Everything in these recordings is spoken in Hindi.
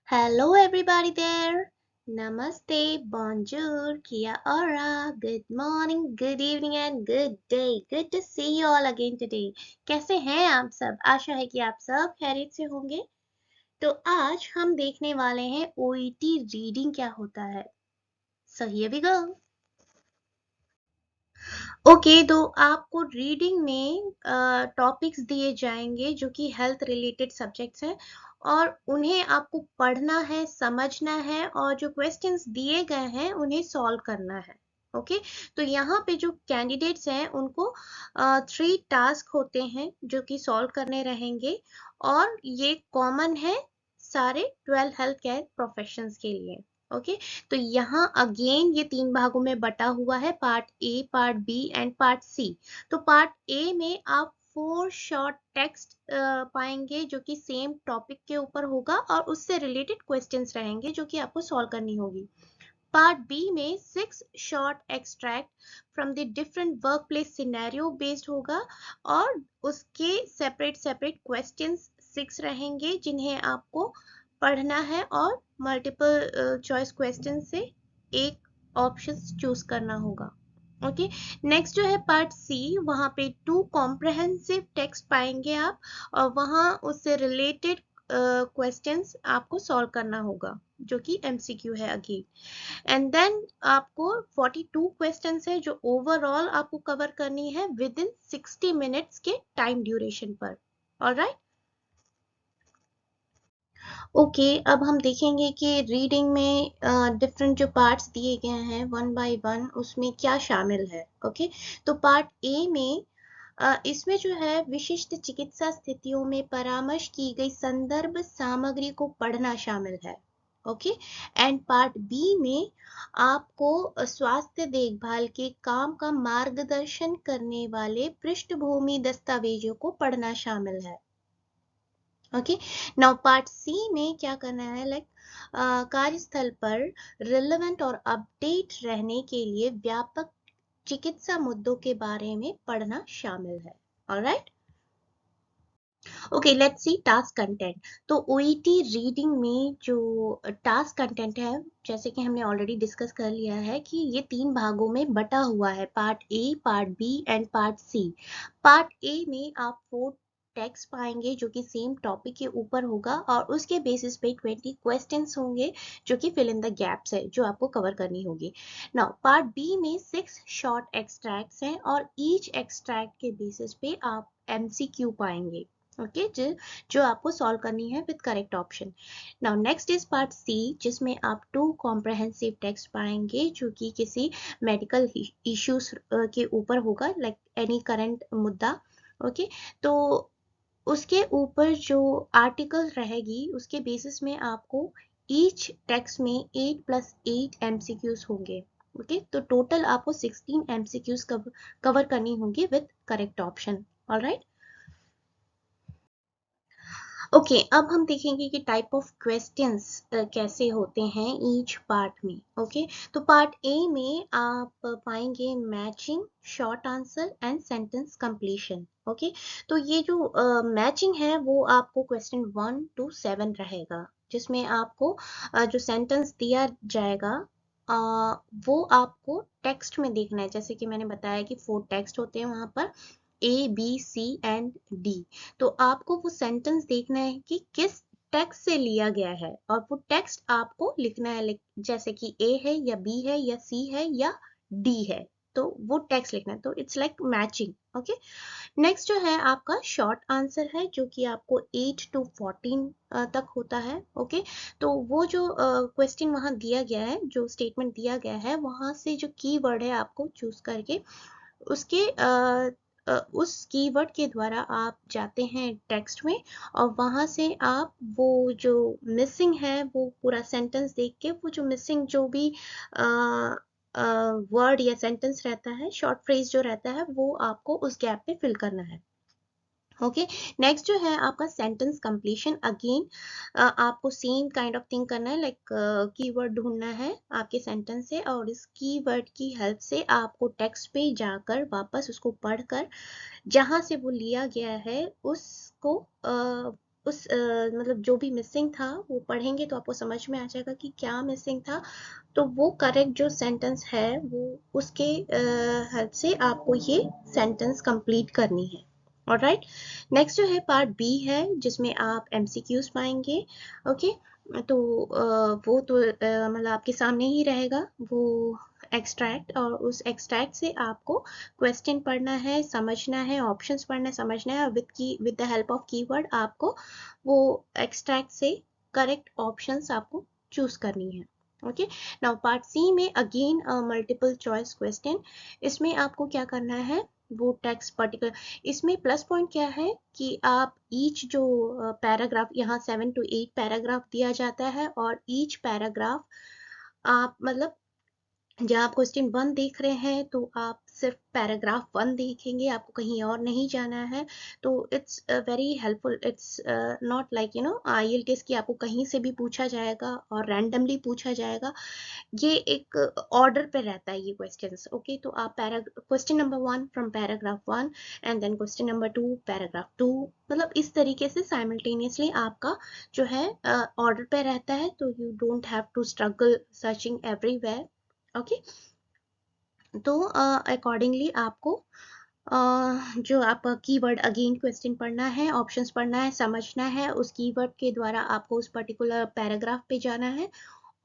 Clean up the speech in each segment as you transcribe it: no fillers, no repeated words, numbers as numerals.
Hello, everybody there. Namaste, bonjour, kia ora, good morning, good evening, and good day. Good to see you all again today. कैसे हैं आप सब? आशा है कि आप सब खैरियत से होंगे। तो आज हम देखने वाले हैं ओईटी रीडिंग क्या होता है। So here we go. Okay तो आपको रीडिंग में टॉपिक्स दिए जाएंगे जो कि हेल्थ रिलेटेड सब्जेक्ट्स हैं और उन्हें आपको पढ़ना है, समझना है और जो क्वेश्चंस दिए गए हैं उन्हें सॉल्व करना है। ओके तो यहाँ पे जो कैंडिडेट्स हैं उनको 3 टास्क होते हैं जो कि सॉल्व करने रहेंगे और ये कॉमन है सारे 12 हेल्थ केयर प्रोफेशंस के लिए। ओके तो यहाँ अगेन ये 3 भागों में बटा हुआ है, part A, part B and part C. तो पार्ट ए में आप 4 शॉर्ट टेक्स्ट पाएंगे जो कि सेम टॉपिक के ऊपर होगा और उससे रिलेटेड क्वेश्चंस रहेंगे जो कि आपको सॉल्व करनी होगी। पार्ट बी में 6 short extract from the different work place scenario based होगा और उसके सेपरेट सेपरेट क्वेश्चंस 6 रहेंगे जिन्हें आपको पढ़ना है और मल्टीपल चॉइस क्वेश्चन से एक ऑप्शन चूज करना होगा। ओके नेक्स्ट जो है पार्ट सी, वहां पे 2 कॉम्प्रहेंसिव टेक्स्ट पाएंगे आप और वहां उससे रिलेटेड क्वेश्चंस आपको सॉल्व करना होगा जो कि एमसीक्यू है अगेन। एंड देन आपको 42 क्वेश्चंस है जो ओवरऑल आपको कवर करनी है विद इन 60 मिनट्स के टाइम ड्यूरेशन पर। ऑलराइट ओके अब हम देखेंगे कि रीडिंग में डिफरेंट जो पार्ट्स दिए गए हैं वन बाय वन उसमें क्या शामिल है। ओके तो पार्ट ए में इसमें जो है विशिष्ट चिकित्सा स्थितियों में परामर्श की गई संदर्भ सामग्री को पढ़ना शामिल है। ओके एंड पार्ट बी में आपको स्वास्थ्य देखभाल के काम का मार्गदर्शन करने वाले पृष्ठभूमि दस्तावेजों को पढ़ना शामिल है। ओके नाउ पार्ट सी में क्या करना है, लाइक कार्यस्थल पर रिलेवेंट और अपडेट रहने के लिए व्यापक चिकित्सा मुद्दों के बारे में पढ़ना शामिल है। Alright okay let's see task content. तो ओईटी रीडिंग में जो टास्क कंटेंट है जैसे कि हमने ऑलरेडी डिस्कस कर लिया है कि ये 3 भागों में बटा हुआ है, part A, part B and part C. Part A में आप 4 टेक्स्ट पाएंगे जो कि सेम टॉपिक के ऊपर होगा और उसके बेसिस पे 20 क्वेश्चंस होंगे जो कि फिल इन द गैप्स है जो आपको कवर करनी होगी। नाउ पार्ट बी में 6 शॉर्ट एक्सट्रैक्ट्स हैं और ईच एक्सट्रैक्ट के बेसिस पे आप एमसीक्यू पाएंगे। ओके जो आपको सॉल्व करनी है with correct option. Now next is part C जिसमें आप 2 कॉम्प्रहेंसिव टेक्स्ट पाएंगे जो कि किसी मेडिकल इश्यूज के ऊपर होगा, लाइक एनी करंट मुद्दा। ओके तो उसके ऊपर जो आर्टिकल रहेगी उसके बेसिस में आपको ईच टेक्स्ट में 8 + 8 एमसीक्यूज होंगे। ओके तो टोटल आपको 16 एमसीक्यूज कवर करनी होंगी with correct option. Alright okay अब हम देखेंगे कि टाइप ऑफ क्वेश्चंस कैसे होते हैं ईच पार्ट में। ओके तो पार्ट ए में आप पाएंगे matching, short answer and sentence completion. Okay तो ये जो मैचिंग है वो आपको क्वेश्चन 1 to 7 रहेगा जिसमें आपको जो सेंटेंस दिया जाएगा वो आपको टेक्स्ट में देखना है। जैसे कि मैंने बताया कि 4 टेक्स्ट होते हैं वहां पर, A B C and D. तो आपको वो सेंटेंस देखना है कि किस टेक्स्ट से लिया गया है और वो टेक्स्ट आपको लिखना है, जैसे कि ए है या बी है या सी है या डी है, तो वो टेक्स्ट लिखना है। तो it's like matching. Okay next जो है आपका शॉर्ट आंसर है जो कि आपको 8 to 14 तक होता है। ओके तो वो जो क्वेश्चन वहां दिया गया है, जो स्टेटमेंट दिया गया है वहां से जो कीवर्ड है आपको चूज करके उसके उस कीवर्ड के द्वारा आप जाते हैं टेक्स्ट में और वहां से आप वो जो मिसिंग है वो पूरा सेंटेंस देख के वो जो मिसिंग जो भी वर्ड या सेंटेंस रहता है, शॉर्ट फ्रेज जो रहता है, वो आपको उस गैप पे फिल करना है। ओके नेक्स्ट जो है आपका सेंटेंस कंप्लीशन। अगेन आपको सेम काइंड ऑफ थिंग करना है, लाइक कीवर्ड ढूंढना है आपके सेंटेंस से और इस कीवर्ड की हेल्प से आपको टेक्स्ट पे जाकर वापस उसको पढ़कर जहां से वो लिया गया है उसको उस मतलब जो भी मिसिंग था वो पढ़ेंगे तो आपको समझ में आ जाएगा कि क्या मिसिंग था। तो वो करेक्ट जो सेंटेंस है वो उसके हेल्प से आपको ये सेंटेंस कंप्लीट करनी है। ऑलराइट, नेक्स्ट जो है पार्ट बी है जिसमें आप एमसीक्यूज पाएंगे। ओके, तो वो तो मतलब आपके सामने ही रहेगा वो एक्सट्रैक्ट, और उस एक्सट्रैक्ट से आपको क्वेश्चन पढ़ना है, समझना है, ऑप्शंस पढ़ना है, समझना है, with the help of keyword आपको वो एक्सट्रैक्ट से करेक्ट ऑप्शंस आपको चूज करनी है। ओके, नाउ पार्ट सी में अगेन मल्टीपल चॉइस क्वेश्चन। इसमें आपको क्या करना है, वो टेक्स्ट पर्टिकुलर, इसमें प्लस पॉइंट क्या है कि आप ईच जो पैराग्राफ, यहाँ 7 to 8 पैराग्राफ दिया जाता है, और ईच पैराग्राफ आप मतलब जब आप क्वेश्चन 1 देख रहे हैं तो आप सिर्फ पैराग्राफ 1 देखेंगे, आपको कहीं और नहीं जाना है। तो it's very helpful, it's not like IELTS की आपको कहीं से भी पूछा जाएगा और रैंडमली पूछा जाएगा। ये एक ऑर्डर पे रहता है ये क्वेश्चंस। ओके, तो आप question number 1 from paragraph 1 and then question number 2 paragraph 2, मतलब इस तरीके से साइमल्टेनियसली आपका जो है ऑर्डर पे रहता है, तो you don't have to struggle searching everywhere. Okay, तो अकॉर्डिंगली आपको जो आपका कीवर्ड अगेन क्वेश्चन पढ़ना है, ऑप्शंस पढ़ना है, समझना है, उस कीवर्ड के द्वारा आपको उस पर्टिकुलर पैराग्राफ पे जाना है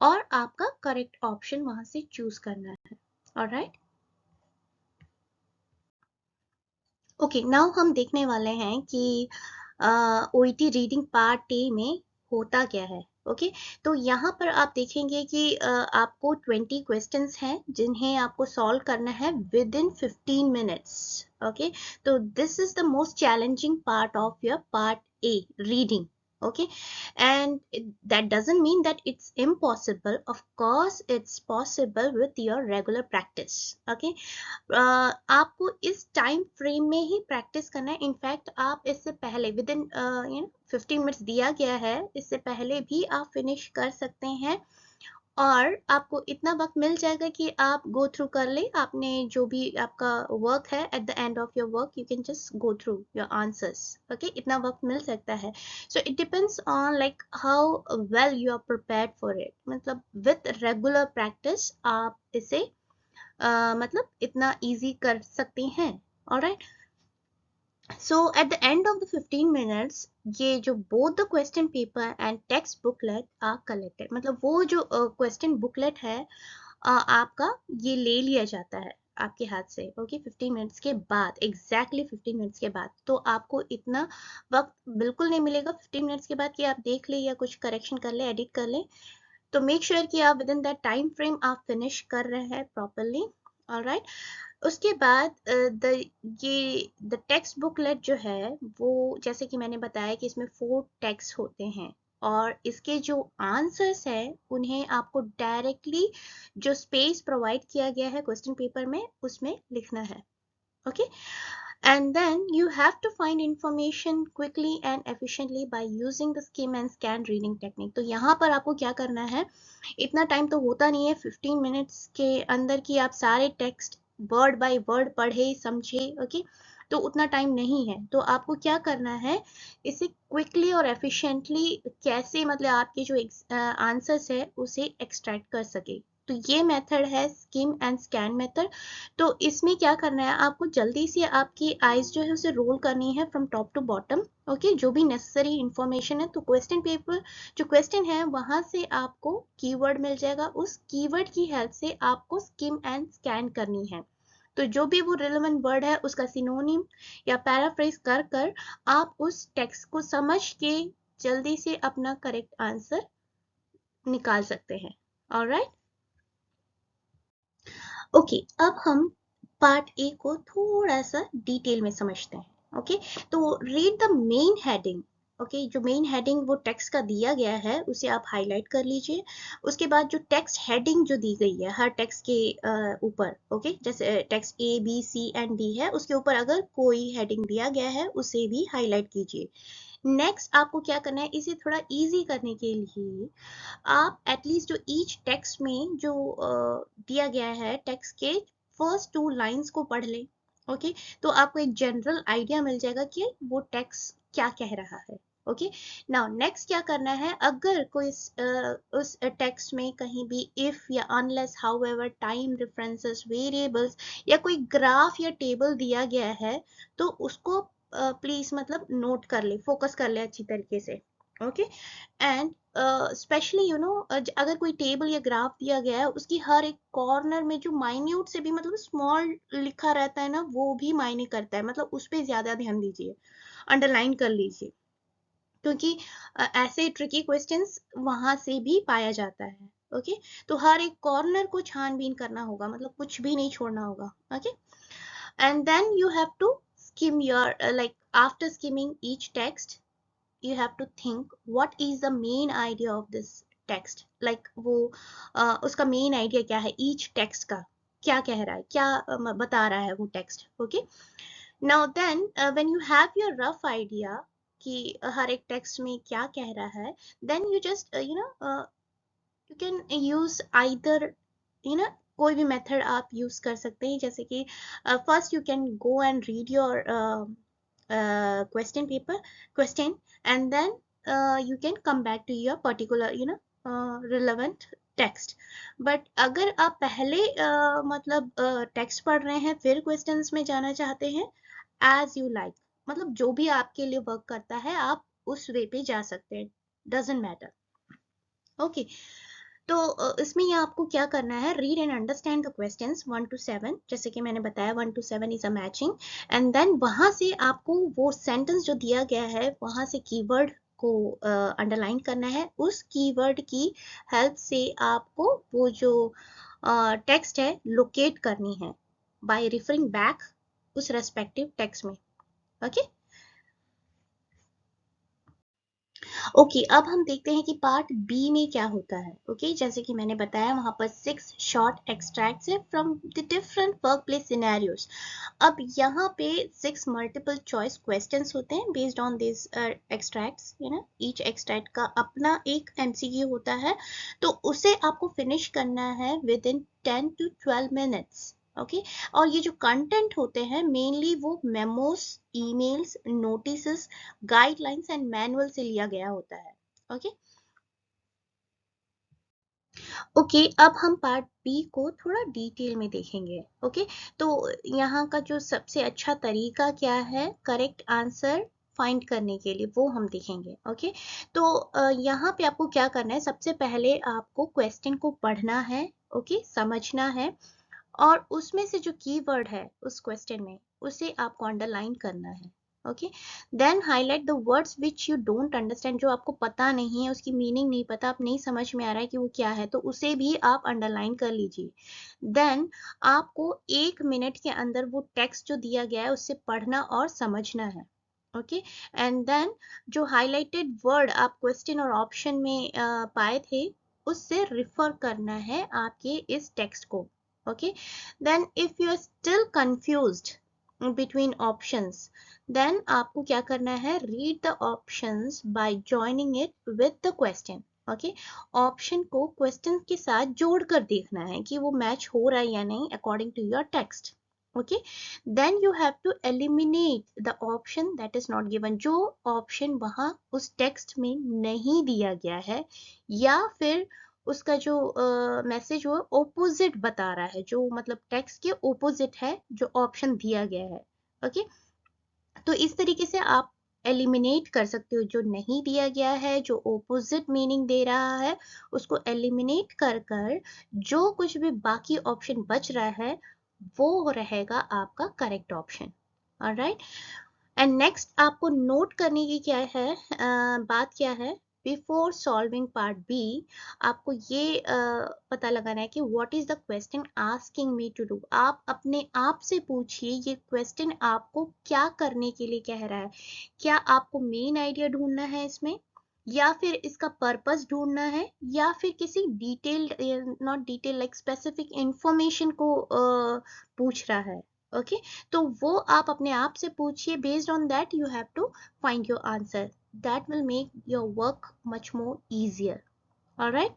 और आपका करेक्ट ऑप्शन वहां से चूज करना है। ऑलराइट, ओके, नाउ हम देखने वाले हैं कि ओईटी रीडिंग पार्ट ए में होता क्या है। ओके, तो यहाँ पर आप देखेंगे कि आपको 20 क्वेश्चंस हैं जिन्हें आपको सॉल्व करना है विद इन 15 मिनट्स। ओके, तो this is the most challenging part of your part A reading. Okay, and that doesn't mean that it's impossible. Of course it's possible with your regular practice. Okay, आपको इस टाइम फ्रेम में ही प्रैक्टिस करना है। इनफैक्ट आप इससे पहले विद इन 15 मिनट्स दिया गया है, इससे पहले भी आप फिनिश कर सकते हैं, और आपको इतना वक्त मिल जाएगा कि आप गो थ्रू कर ले। आपने जो भी आपका वर्क है, at the end of your work you can just go through your answers. Okay, इतना वक्त मिल सकता है। So it depends on like how well you are prepared for it. मतलब विथ रेगुलर प्रैक्टिस आप इसे मतलब इतना इजी कर सकते हैं। Alright, so at the end of the 15 minutes ये जो both the question paper and text booklet are collected, मतलब वो जो question booklet है आपका ये ले लिया जाता है आपके हाथ से। ओके, 15 मिनट्स के बाद, एग्जैक्टली 15 मिनट्स के बाद, तो आपको इतना वक्त बिल्कुल नहीं मिलेगा 15 मिनट्स के बाद कि आप देख ले या कुछ करेक्शन कर ले, एडिट कर ले। तो मेक श्योर कि आप with in that time frame आप फिनिश कर रहे हैं प्रॉपरली। ऑलराइट, उसके बाद द टेक्स्ट बुकलेट जो है वो, जैसे कि मैंने बताया कि इसमें 4 टेक्स्ट होते हैं, और इसके जो आंसर्स है उन्हें आपको डायरेक्टली जो स्पेस प्रोवाइड किया गया है क्वेश्चन पेपर में उसमें लिखना है। Okay, and then you have to find information quickly and efficiently by using the skim and scan reading technique। तो यहाँ पर आपको क्या करना है, इतना टाइम तो होता नहीं है 15 मिनट्स के अंदर कि आप सारे टेक्स्ट वर्ड बाय वर्ड पढ़े समझे। ओके, तो उतना टाइम नहीं है, तो आपको क्या करना है, इसे क्विकली और एफिशिएंटली कैसे मतलब आपके जो आंसर्स है उसे एक्सट्रैक्ट कर सके। तो ये मेथड है स्किम एंड स्कैन मेथड। तो इसमें क्या करना है, आपको जल्दी से आपकी आईज जो है उसे रोल करनी है from top to bottom. Okay, जो भी नेसेसरी इंफॉर्मेशन है, तो क्वेश्चन पेपर जो क्वेश्चन है वहां से आपको कीवर्ड मिल जाएगा, उस कीवर्ड की हेल्प से आपको स्किम एंड स्कैन करनी है। तो जो भी वो रिलेवेंट वर्ड है उसका सिनोनिम या पैराफ्रेज कर कर आप उस टेक्स्ट को समझ के जल्दी से अपना करेक्ट आंसर निकाल सकते हैं। ऑलराइट, ओके, अब हम पार्ट ए को थोड़ा सा डिटेल में समझते हैं। ओके, तो read the main heading. Okay, जो मेन हेडिंग वो टेक्स्ट का दिया गया है उसे आप हाईलाइट कर लीजिए। उसके बाद जो टेक्स्ट हेडिंग जो दी गई है हर टेक्स्ट के ऊपर, ओके, जैसे text A B C and D है, उसके ऊपर अगर कोई हेडिंग दिया गया है उसे भी हाईलाइट कीजिए। नेक्स्ट आपको क्या करना है, इसे थोड़ा इजी करने के लिए आप एटलीस्ट जो ईच टेक्स्ट में जो दिया गया है टेक्स्ट के फर्स्ट 2 लाइंस को पढ़ लें। ओके, तो आपको एक जनरल आइडिया मिल जाएगा कि वो टेक्स्ट क्या कह रहा है। ओके। नाउ नेक्स्ट क्या करना है, अगर कोई उस टेक्स्ट में कहीं भी इफ या unless however time references variables या कोई ग्राफ या टेबल दिया गया है तो उसको प्लीज मतलब नोट कर ले, फोकस कर ले अच्छी तरीके से। Okay. And specially you know अगर कोई टेबल या ग्राफ दिया गया है उसकी हर एक कॉर्नर में जो माइन्यूट से भी मतलब स्मॉल लिखा रहता है ना, वो भी मायने करता है, मतलब उस पर ज्यादा ध्यान दीजिए, अंडरलाइन कर लीजिए, क्योंकि ऐसे ट्रिकी क्वेश्चंस वहां से भी पाया जाता है। ओके। तो हर एक कॉर्नर को छानबीन करना होगा, मतलब कुछ भी नहीं छोड़ना होगा। Okay. And then you have to skim your like after skimming each text you have to think what is the main idea of this text, like वो उसका मेन आइडिया क्या है, each text का क्या कह रहा है, क्या बता रहा है वो text. Okay. Now then when you have your rough idea कि हर एक टेक्स्ट में क्या कह रहा है, then you just you know you can use either you know कोई भी मेथड आप यूज कर सकते हैं, जैसे कि first you can go and read your question and then you can come back to your particular relevant text। but अगर आप पहले मतलब टेक्स्ट पढ़ रहे हैं फिर क्वेश्चंस में जाना चाहते हैं, as you like, मतलब जो भी आपके लिए वर्क करता है आप उस वे पे जा सकते हैं, doesn't matter। ओके। तो इसमें ये आपको क्या करना है, read and understand the questions 1 to 7, जैसे कि मैंने बताया 1 to 7 is a matching. And then वहां से आपको वो सेंटेंस जो दिया गया है वहां से कीवर्ड को अंडरलाइन करना है, उस कीवर्ड की हेल्प से आपको वो जो टेक्स्ट है लोकेट करनी है बाय रिफरिंग बैक उस रेस्पेक्टिव टेक्स्ट में। ओके। ओके, अब हम देखते हैं कि पार्ट बी में क्या होता है। ओके, जैसे कि मैंने बताया वहां पर 6 शॉर्ट एक्सट्रैक्ट्स है from the different work place scenarios. अब यहाँ पे 6 मल्टीपल चॉइस क्वेश्चंस होते हैं based on this extracts, you know each extract का अपना एक एमसीक्यू होता है, तो उसे आपको फिनिश करना है with in 10 to 12 minutes. Okay. और ये जो कंटेंट होते हैं मेनली वो memos, emails, notices, guidelines and manual से लिया गया होता है। ओके। ओके, अब हम पार्ट बी को थोड़ा डिटेल में देखेंगे। ओके। तो यहाँ का जो सबसे अच्छा तरीका क्या है करेक्ट आंसर फाइंड करने के लिए, वो हम देखेंगे। ओके। तो यहाँ पे आपको क्या करना है, सबसे पहले आपको क्वेश्चन को पढ़ना है, ओके, समझना है, और उसमें से जो कीवर्ड है उस क्वेश्चन में उसे आपको अंडरलाइन करना है। Okay. Then highlight the words which you don't understand, जो आपको पता नहीं है, उसकी मीनिंग नहीं पता, आप नहीं समझ में आ रहा है कि वो क्या है, तो उसे भी आप अंडरलाइन कर लीजिए। देन आपको 1 मिनट के अंदर वो टेक्स्ट जो दिया गया है उससे पढ़ना और समझना है। ओके। एंड देन जो हाईलाइटेड वर्ड आप क्वेश्चन और ऑप्शन में पाए थे उससे रिफर करना है आपके इस टेक्स्ट को। Okay, then if you are still confused between options, then आपको क्या करना है, read the options by joining it with the question। okay, option को क्वेश्चन के साथ जोड़कर देखना है कि वो मैच हो रहा है या नहीं according to your text। okay, then you have to eliminate the option that is not given, जो ऑप्शन वहां उस टेक्स्ट में नहीं दिया गया है या फिर उसका जो मैसेज वो ओपोजिट बता रहा है, जो मतलब टेक्स्ट के ओपोजिट है जो ऑप्शन दिया गया है। ओके। तो इस तरीके से आप एलिमिनेट कर सकते हो, जो नहीं दिया गया है, जो ओपोजिट मीनिंग दे रहा है, उसको एलिमिनेट कर कर जो कुछ भी बाकी ऑप्शन बच रहा है वो रहेगा आपका correct option. Alright. And next आपको नोट करने की क्या है बात क्या है, बिफोर सॉल्विंग पार्ट बी आपको ये पता लगाना है कि what is the question asking me to do. आप अपने आप से पूछिए ये क्वेश्चन आपको क्या करने के लिए कह रहा है, क्या आपको मेन आइडिया ढूंढना है इसमें, या फिर इसका पर्पस ढूंढना है, या फिर किसी detailed not detail like specific information को पूछ रहा है। ओके। तो वो आप अपने आप से पूछिए, based on that you have to find your answer, that will make your work much more easier. Alright.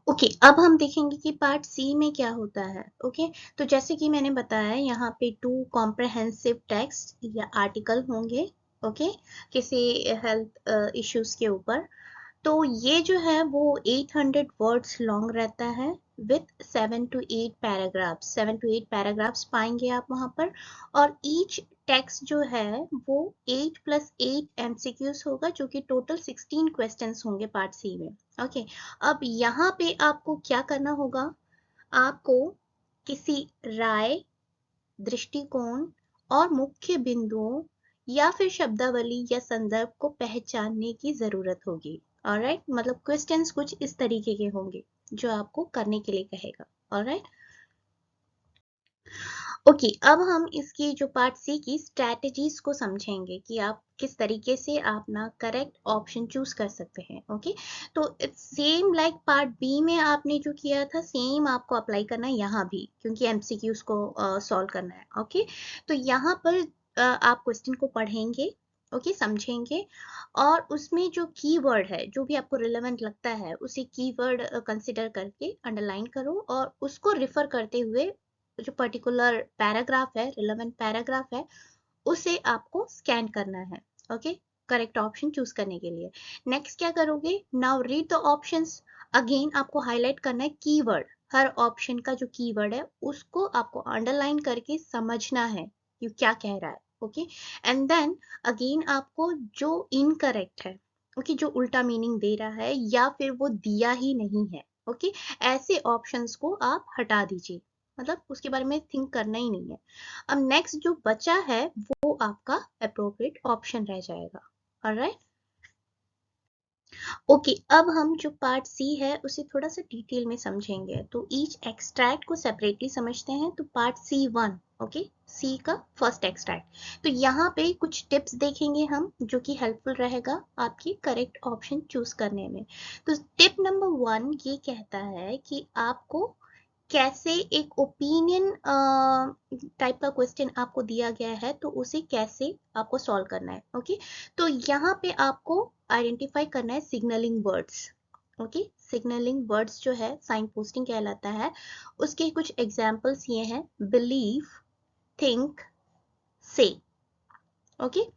Okay, अब हम देखेंगे कि पार्ट सी में क्या होता है। ओके। तो जैसे कि मैंने बताया यहाँ पे 2 कॉम्प्रहेंसिव टेक्स्ट या आर्टिकल होंगे, ओके, किसी हेल्थ इश्यूज के ऊपर। तो ये जो है वो 800 वर्ड्स लॉन्ग रहता है विथ 7 to 8 पैराग्राफ्स पाएंगे आप वहां पर। और ईच टेक्स्ट जो है वो 8+8 एमसीक्यूज होगा, जो कि टोटल 16 क्वेश्चंस होंगे पार्ट सी में। ओके, अब यहाँ पे आपको क्या करना होगा, आपको किसी राय, दृष्टिकोण और मुख्य बिंदुओं या फिर शब्दावली या संदर्भ को पहचानने की जरूरत होगी। ऑलराइट, मतलब क्वेश्चंस कुछ इस तरीके के होंगे जो आपको करने के लिए कहेगा। ऑलराइट, ओके, अब हम इसकी जो पार्ट सी की स्ट्रैटेजीज को समझेंगे कि आप किस तरीके से अपना करेक्ट ऑप्शन चूज कर सकते हैं। ओके, तो it's same like part B में आपने जो किया था, सेम आपको अप्लाई करना है यहाँ भी, क्योंकि एमसीक्यूज को सॉल्व करना है। ओके, तो यहाँ पर आप क्वेश्चन को पढ़ेंगे, ओके, समझेंगे, और उसमें जो कीवर्ड है, जो भी आपको रिलेवेंट लगता है, उसे कीवर्ड कंसिडर करके अंडरलाइन करो, और उसको रिफर करते हुए जो पर्टिकुलर पैराग्राफ है, रिलेवेंट पैराग्राफ है, उसे आपको स्कैन करना है। ओके, करेक्ट ऑप्शन चूज करने के लिए। नेक्स्ट क्या करोगे, now read the options. Again आपको हाईलाइट करना है कीवर्ड, हर ऑप्शन का जो कीवर्ड है उसको आपको अंडरलाइन करके समझना है कि क्या कह रहा है। ओके, एंड देन अगेन आपको जो इनकरेक्ट है, ओके, जो उल्टा मीनिंग दे रहा है या फिर वो दिया ही नहीं है, ओके, ऐसे ऑप्शंस को आप हटा दीजिए, मतलब उसके बारे में थिंक करना ही नहीं है। अब नेक्स्ट जो बचा है वो आपका अप्रोप्रिएट ऑप्शन रह जाएगा। ऑलराइट, ओके, अब हम जो पार्ट सी है उसे थोड़ा सा डिटेल में समझेंगे। तो ईच एक्सट्रैक्ट को सेपरेटली समझते हैं। तो पार्ट C1, ओके, सी का फर्स्ट एक्सट्रैक्ट, तो यहाँ पे कुछ टिप्स देखेंगे हम जो कि हेल्पफुल रहेगा आपकी करेक्ट ऑप्शन चूज करने में। तो टिप नंबर 1 ये कहता है कि आपको कैसे एक ओपिनियन टाइप का क्वेश्चन आपको दिया गया है, तो उसे कैसे आपको सॉल्व करना है। ओके, तो यहाँ पे आपको आइडेंटिफाई करना है signalling words. Okay, signalling words जो है साइन पोस्टिंग कहलाता है। उसके कुछ एग्जांपल्स ये हैं, बिलीव, थिंक, से। ओके,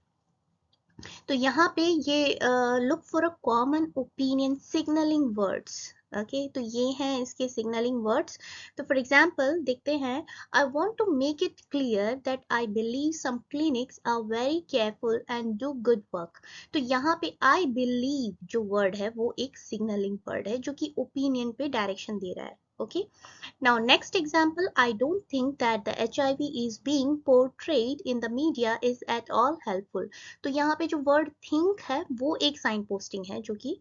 तो यहाँ पे ये look for a common opinion signalling words. Okay, तो ये हैं इसके सिग्नलिंग वर्ड्स। तो फॉर एग्जांपल देखते हैं, I want to make it clear that I believe some clinics are very careful and do good work. तो यहाँ पे आई बिलीव जो वर्ड है वो एक सिग्नलिंग वर्ड है जो कि ओपिनियन पे डायरेक्शन दे रहा है। Okay, now next example, I don't think that the HIV is being portrayed in the media is at all helpful. तो यहाँ पे जो word think है वो एक sign posting है जो कि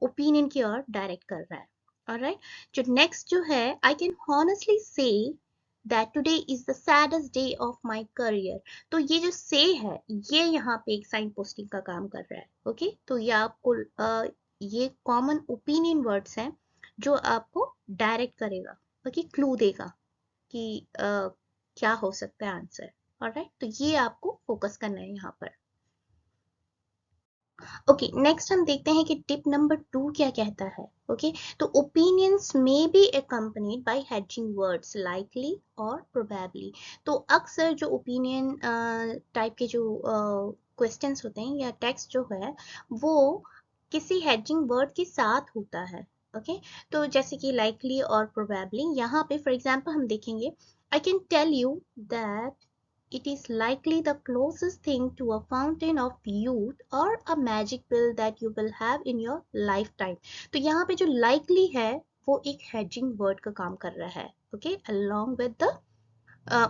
opinion की ओर direct कर रहा है। Alright, जो next जो है, I can honestly say that today is the saddest day of my career. तो ये जो say है ये यहाँ पे एक sign posting का काम कर रहा है। Okay, तो ये आपको ये common opinion words हैं जो आपको डायरेक्ट करेगा, ओके, क्लू देगा कि क्या हो सकता है आंसर। ऑलराइट, तो ये आपको फोकस करना है यहाँ पर। ओके, नेक्स्ट हम देखते हैं कि टिप नंबर 2 क्या कहता है। ओके, तो ओपिनियंस में be accompanied by hedging words likely और प्रोबेबली। तो अक्सर जो ओपिनियन टाइप के जो क्वेश्चंस होते हैं या टेक्स्ट जो है वो किसी hedging वर्ड के साथ होता है। ओके, तो जैसे कि लाइकली और प्रोबेबली, यहाँ पे फॉर एग्जांपल हम देखेंगे, I can tell you that it is likely the closest thing to a fountain of youth or a magic pill that you will have in your lifetime. तो यहाँ पे जो likely है वो एक hedging word का काम कर रहा है, okay, along with the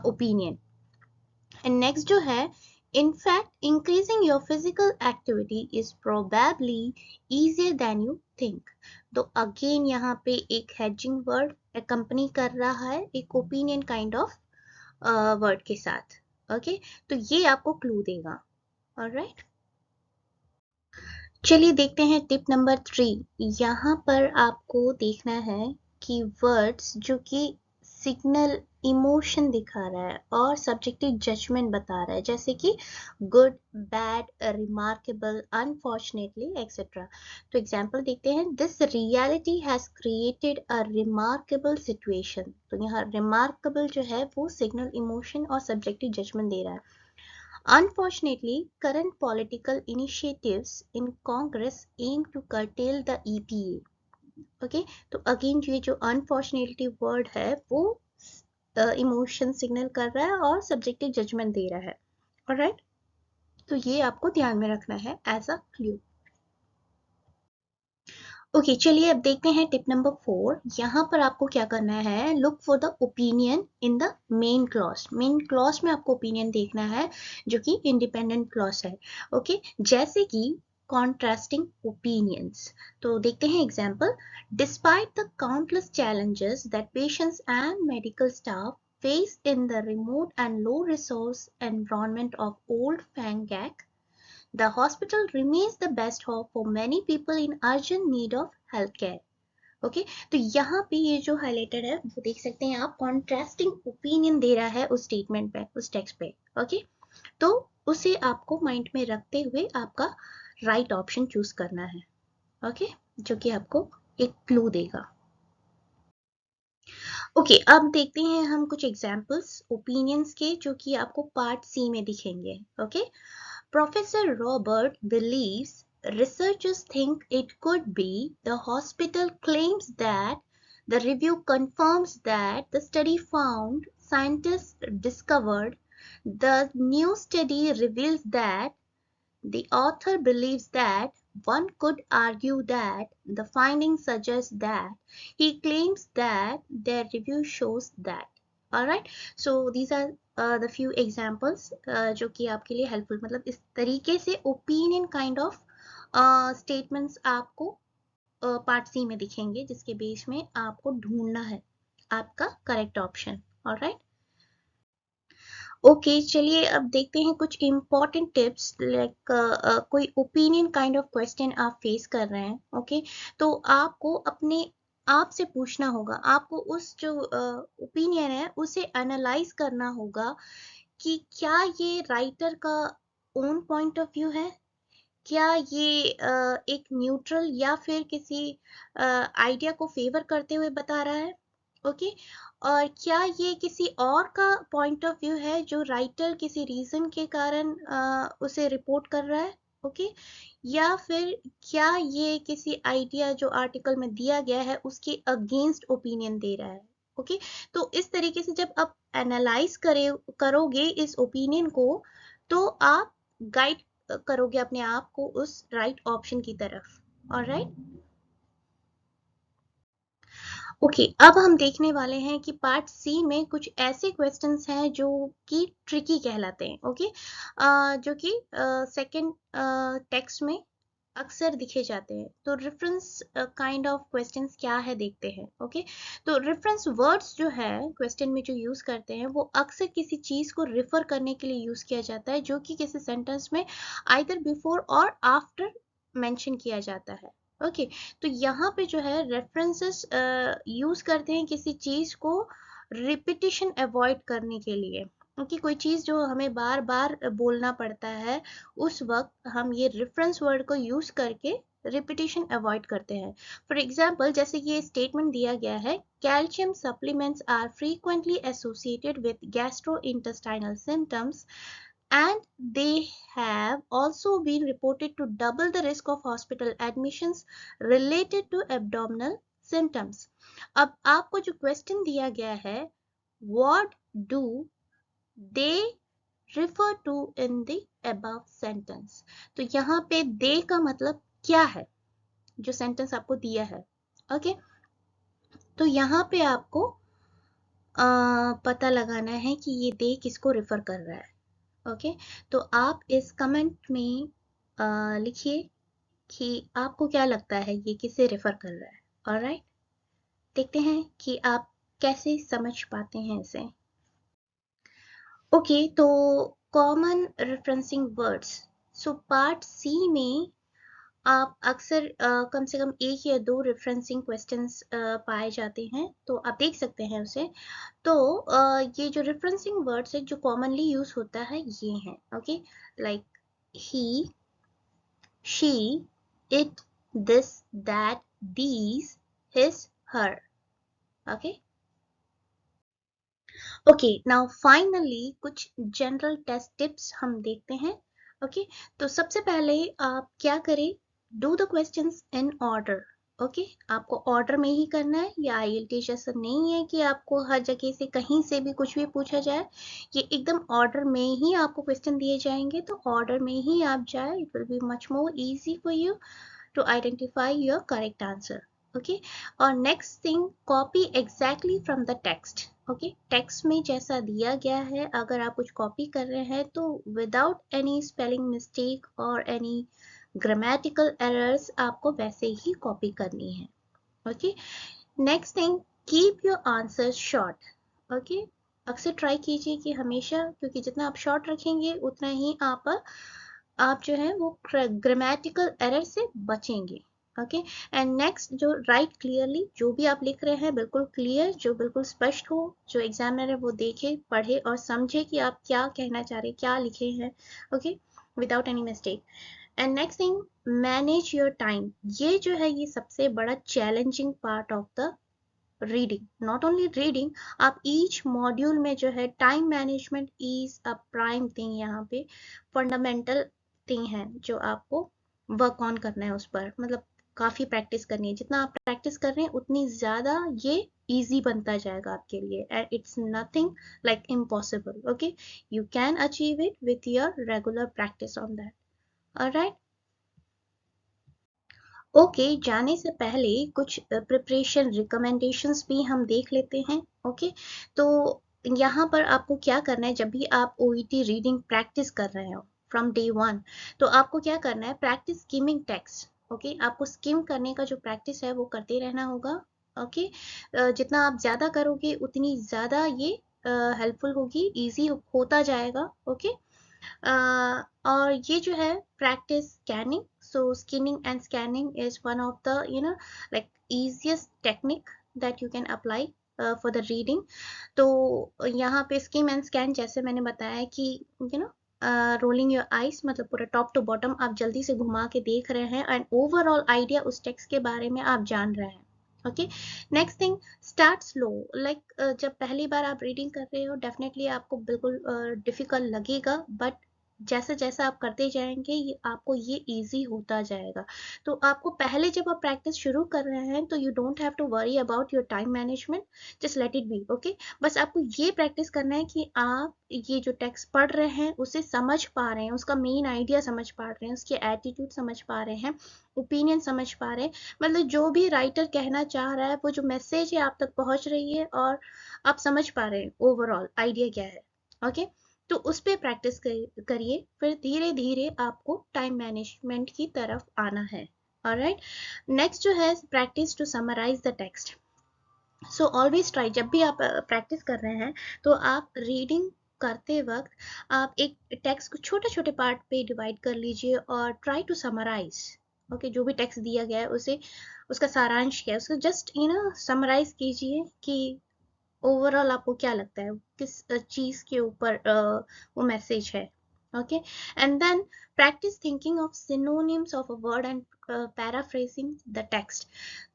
opinion. And next जो है, in fact increasing your physical activity is probably easier than you think. तो again यहाँ पे एक hedging word accompany कर रहा है एक opinion kind of वर्ड के साथ। ओके, तो ये आपको क्लू देगा। ऑलराइट, चलिए देखते हैं टिप नंबर 3। यहाँ पर आपको देखना है कि वर्ड्स जो कि सिग्नल इमोशन दिखा रहा है और सब्जेक्टिव जजमेंट बता रहा है, जैसे कि good, bad, remarkable, unfortunately etcetera. तो एग्जांपल देखते हैं, this reality has created a remarkable situation. तो यहाँ रिमार्केबल जो है वो सिग्नल इमोशन और सब्जेक्टिव जजमेंट दे रहा है। Unfortunately, current political initiatives in Congress aim to curtail the EPA. Okay, तो अगेन ये जो अनफॉर्चुनेटली वर्ड है वो इमोशन सिग्नल कर रहा है और सब्जेक्टिव जजमेंट दे रहा है. ऑलराइट, तो ये आपको ध्यान में रखना है एज अ क्लू. ओके, चलिए अब देखते हैं टिप नंबर 4. यहाँ पर आपको क्या करना है, look for the opinion in the main clause. Main clause में आपको ओपिनियन देखना है जो कि इंडिपेंडेंट क्लॉज है. ओके, जैसे कि contrasting opinions. तो देखते हैं example. Despite the countless challenges that patients and medical staff face in the remote and low resource environment of Old Fangak, the hospital remains the best hope for many people in urgent need of healthcare. Okay, तो यहाँ पे ये जो हाईलाइटेड है वो देख सकते हैं आप, कॉन्ट्रास्टिंग ओपिनियन दे रहा है उस स्टेटमेंट पे, उस टेक्स्ट पे. ओके, तो उसे आपको माइंड में रखते हुए आपका राइट ऑप्शन चूज करना है. ओके, जो कि आपको एक क्लू देगा. ओके, अब देखते हैं हम कुछ एग्जांपल्स ओपिनियंस के जो कि आपको पार्ट सी में दिखेंगे. Okay, Professor Robert believes researchers think it could be. The hospital claims that the review confirms that the study found. Scientists discovered. The new study reveals that. The author believes that. One could argue that the findings suggest that. He claims that their review shows that. Alright, so these are the few examples जो कि आपके लिए helpful, मतलब इस तरीके से opinion kind of statements आपको पार्ट सी में दिखेंगे जिसके बेस में आपको ढूंढना है आपका करेक्ट ऑप्शन. ऑलराइट, ओके, चलिए अब देखते हैं कुछ इम्पोर्टेंट टिप्स. लाइक कोई ओपिनियन काइंड ऑफ क्वेश्चन आप फेस कर रहे हैं. ओके, तो आपको अपने आप से पूछना होगा, आपको उस जो ओपिनियन है उसे एनालाइज करना होगा कि क्या ये राइटर का ओन पॉइंट ऑफ व्यू है, क्या ये एक न्यूट्रल या फिर किसी आइडिया को फेवर करते हुए बता रहा है. ओके, और क्या ये किसी और का पॉइंट ऑफ व्यू है जो राइटर किसी रीजन के कारण उसे रिपोर्ट कर रहा है. ओके, या फिर क्या ये किसी आइडिया जो आर्टिकल में दिया गया है उसके अगेंस्ट ओपिनियन दे रहा है. ओके, तो इस तरीके से जब आप एनालाइज करोगे इस ओपिनियन को, तो आप गाइड करोगे अपने आप को उस राइट ऑप्शन की तरफ. ऑलराइट, ओके, अब हम देखने वाले हैं कि पार्ट सी में कुछ ऐसे क्वेश्चंस हैं जो कि ट्रिकी कहलाते हैं. ओके, जो कि सेकंड टेक्स्ट में अक्सर दिखे जाते हैं. तो रेफरेंस काइंड ऑफ क्वेश्चंस क्या है देखते हैं. ओके, तो रेफरेंस वर्ड्स जो है क्वेश्चन में जो यूज करते हैं वो अक्सर किसी चीज को रिफर करने के लिए यूज किया जाता है जो कि किसी सेंटेंस में आइदर बिफोर और आफ्टर मेंशन किया जाता है. ओके, तो यहाँ पे जो है रेफरेंसेस यूज करते हैं किसी चीज को रिपीटिशन अवॉइड करने के लिए. क्योंकि कोई चीज जो हमें बार बार बोलना पड़ता है उस वक्त हम ये रेफरेंस वर्ड को यूज करके रिपीटिशन अवॉइड करते हैं. फॉर एग्जाम्पल, जैसे ये स्टेटमेंट दिया गया है, calcium supplements are frequently associated with gastrointestinal symptoms and they have also been reported to double the risk of hospital admissions related to abdominal symptoms. अब आपको जो क्वेश्चन दिया गया है, what do they refer to in the above sentence? तो यहाँ पे they का मतलब क्या है जो सेंटेंस आपको दिया है. ओके, तो यहाँ पे आपको पता लगाना है कि ये they किसको रिफर कर रहा है. ओके, तो आप इस कमेंट में लिखिए कि आपको क्या लगता है ये किसे रेफर कर रहा है. ऑलराइट, देखते हैं कि आप कैसे समझ पाते हैं इसे. ओके, तो common referencing words. So part C में आप अक्सर कम से कम एक या दो रेफरेंसिंग क्वेश्चंस पाए जाते हैं, तो आप देख सकते हैं उसे. तो ये जो रेफरेंसिंग वर्ड्स है जो कॉमनली यूज होता है ये है. Okay, like he, she, it, this, that, these, his, her. Okay, okay, now finally कुछ जनरल टेस्ट टिप्स हम देखते हैं। ओके, तो सबसे पहले आप क्या करें, do the questions in order. Okay, आपको ऑर्डर में ही करना है, या आईएलटी जैसा नहीं है कि आपको हर जगह से कहीं से भी कुछ भी पूछा जाए। ये एकदम ऑर्डर में ही आपको क्वेश्चन दिए जाएंगे, तो ऑर्डर में ही आप जाए, it will be much more easy for you to identify your correct answer. Okay, और next thing, copy exactly from the text. Okay, text में जैसा दिया गया है अगर आप कुछ copy कर रहे हैं तो without any spelling mistake और any grammatical errors आपको वैसे ही copy करनी है. Okay, next thing, keep your answers short. Okay, अक्सर ट्राई कीजिए कि हमेशा, क्योंकि जितना आप शॉर्ट रखेंगे उतना ही आप जो है वो ग्रामेटिकल एरर से बचेंगे. ओके, एंड नेक्स्ट, जो राइट क्लियरली, जो भी आप लिख रहे हैं बिल्कुल क्लियर, जो बिल्कुल स्पष्ट हो, जो एग्जामिनर है वो देखे, पढ़े और समझे कि आप क्या कहना चाह रहे हैं, क्या लिखे हैं. Okay, without any mistake. And next thing, manage your time. ये जो है ये सबसे बड़ा challenging part of the reading. Not only reading, आप ईच मॉड्यूल में जो है time management is a prime thing, यहाँ पे फंडामेंटल थिंग है जो आपको वर्क ऑन करना है उस पर. मतलब काफी प्रैक्टिस करनी है, जितना आप प्रैक्टिस कर रहे हैं उतनी ज्यादा ये इजी बनता जाएगा आपके लिए. And it's nothing like impossible. Okay, you can achieve it with your regular practice on that. Alright. Okay, जाने से पहले कुछ प्रिपरेशन रिकमेंडेशंस भी हम देख लेते हैं. ओके, तो यहाँ पर आपको क्या करना है, जब भी आप ओईटी रीडिंग प्रैक्टिस कर रहे हो फ्रॉम डे 1, तो आपको क्या करना है, प्रैक्टिस स्किमिंग टेक्स्ट. ओके, आपको स्किम करने का जो प्रैक्टिस है वो करते रहना होगा. ओके, जितना आप ज्यादा करोगे उतनी ज्यादा ये हेल्पफुल होगी, इजी होता जाएगा. ओके, और ये जो है practice scanning. so skinning and scanning is one of the like easiest technique that you can apply for the reading. तो यहाँ पे स्किम एंड स्कैन जैसे मैंने बताया कि रोलिंग योर आइज, मतलब पूरा टॉप टू बॉटम आप जल्दी से घुमा के देख रहे हैं एंड ओवरऑल आइडिया उस टेक्स्ट के बारे में आप जान रहे हैं. Okay, next thing, start slow. Like जब पहली बार आप रीडिंग कर रहे हो डेफिनेटली आपको बिल्कुल डिफिकल्ट लगेगा, बट जैसा जैसा आप करते जाएंगे आपको ये इजी होता जाएगा. तो आपको पहले जब आप प्रैक्टिस शुरू कर रहे हैं तो you don't have to worry about your time management, just let it be. Okay, बस आपको ये प्रैक्टिस करना है कि आप ये जो टेक्स्ट पढ़ रहे हैं उसे समझ पा रहे हैं, उसका मेन आइडिया समझ पा रहे हैं, उसके एटीट्यूड समझ पा रहे हैं, ओपिनियन समझ पा रहे हैं. मतलब जो भी राइटर कहना चाह रहा है वो जो मैसेज है आप तक पहुंच रही है और आप समझ पा रहे हैं ओवरऑल आइडिया क्या है. ओके, तो उस पे प्रैक्टिस करिए, फिर धीरे धीरे आपको टाइम मैनेजमेंट की तरफ आना है. ऑलराइट, नेक्स्ट जो है practice to summarise the text. So always try, जब भी आप प्रैक्टिस कर रहे हैं तो आप रीडिंग करते वक्त आप एक टेक्स्ट को छोटे छोटे पार्ट पे डिवाइड कर लीजिए और ट्राई टू समराइज. ओके, जो भी टेक्स्ट दिया गया है उसे, उसका सारांश क्या है उसको जस्ट समराइज कीजिए कि ओवरऑल आपको क्या लगता है किस चीज के ऊपर वो मैसेज है. Okay, and then practice thinking of synonyms of a word and paraphrasing the text.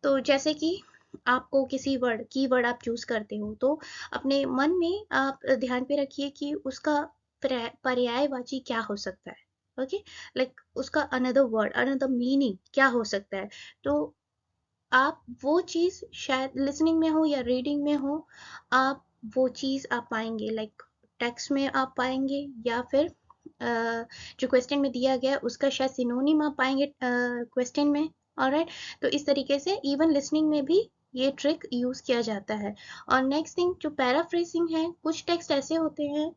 तो जैसे कि आपको किसी वर्ड की वर्ड आप चूज करते हो तो अपने मन में आप ध्यान पे रखिए कि उसका पर्यायवाची क्या हो सकता है. ओके, लाइक उसका अनदर वर्ड, अनदर मीनिंग क्या हो सकता है. तो आप वो चीज शायद लिसनिंग में हो या रीडिंग में हो, आप वो चीज आप पाएंगे, लाइक टेक्स्ट में आप पाएंगे या फिर जो क्वेश्चन में दिया गया उसका शायद सिनोनिम आप पाएंगे क्वेश्चन में. ऑलराइट, तो इस तरीके से इवन लिसनिंग में भी ये ट्रिक यूज किया जाता है. और नेक्स्ट थिंग, जो पैराफ्रेजिंग है, कुछ टेक्स्ट ऐसे होते हैं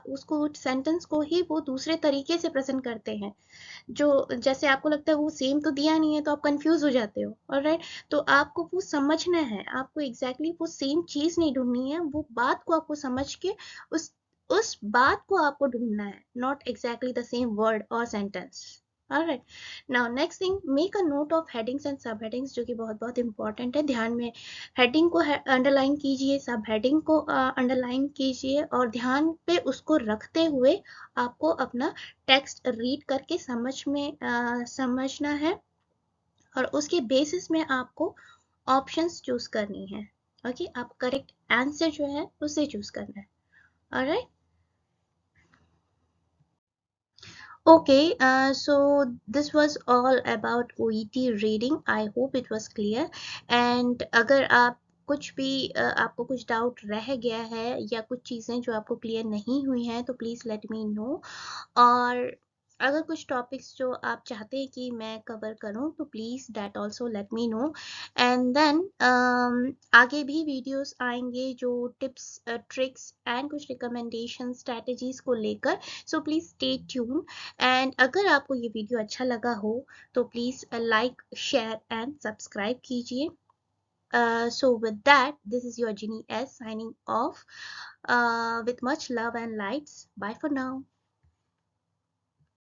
उसको सेंटेंस को ही वो दूसरे तरीके से प्रेजेंट करते हैं, जो जैसे आपको लगता है वो सेम तो दिया नहीं है तो आप कंफ्यूज हो जाते हो. ऑलराइट, तो आपको वो समझना है, आपको एग्जैक्टली वो सेम चीज नहीं ढूंढनी है, वो बात को आपको समझ के उस बात को आपको ढूंढना है, not exactly the same word or sentence. Alright, now next thing, make a note of headings and sub headings, जो कि बहुत बहुत इंपॉर्टेंट है. ध्यान में हेडिंग को अंडरलाइन कीजिए, सब हेडिंग को अंडरलाइन कीजिए और ध्यान पे उसको रखते हुए आपको अपना टेक्स्ट रीड करके समझना है और उसके बेसिस में आपको ऑप्शंस चूज करनी है. ओके, आप करेक्ट आंसर जो है उसे चूज करना है। Alright. Okay, so this was all about OET reading. I hope it was clear. And अगर आप कुछ भी आपको कुछ डाउट रह गया है या कुछ चीज़ें जो आपको क्लियर नहीं हुई हैं तो प्लीज़ लेट मी नो। और अगर कुछ टॉपिक्स जो आप चाहते हैं कि मैं कवर करूं तो please that also let me know. And then आगे भी वीडियोस आएंगे जो टिप्स ट्रिक्स एंड कुछ रिकमेंडेशन स्ट्रेटजीज को लेकर। So please stay tune. And अगर आपको ये वीडियो अच्छा लगा हो तो please like share and subscribe कीजिए। So with that, this is your Ginny S signing off with much love and lights. Bye for now.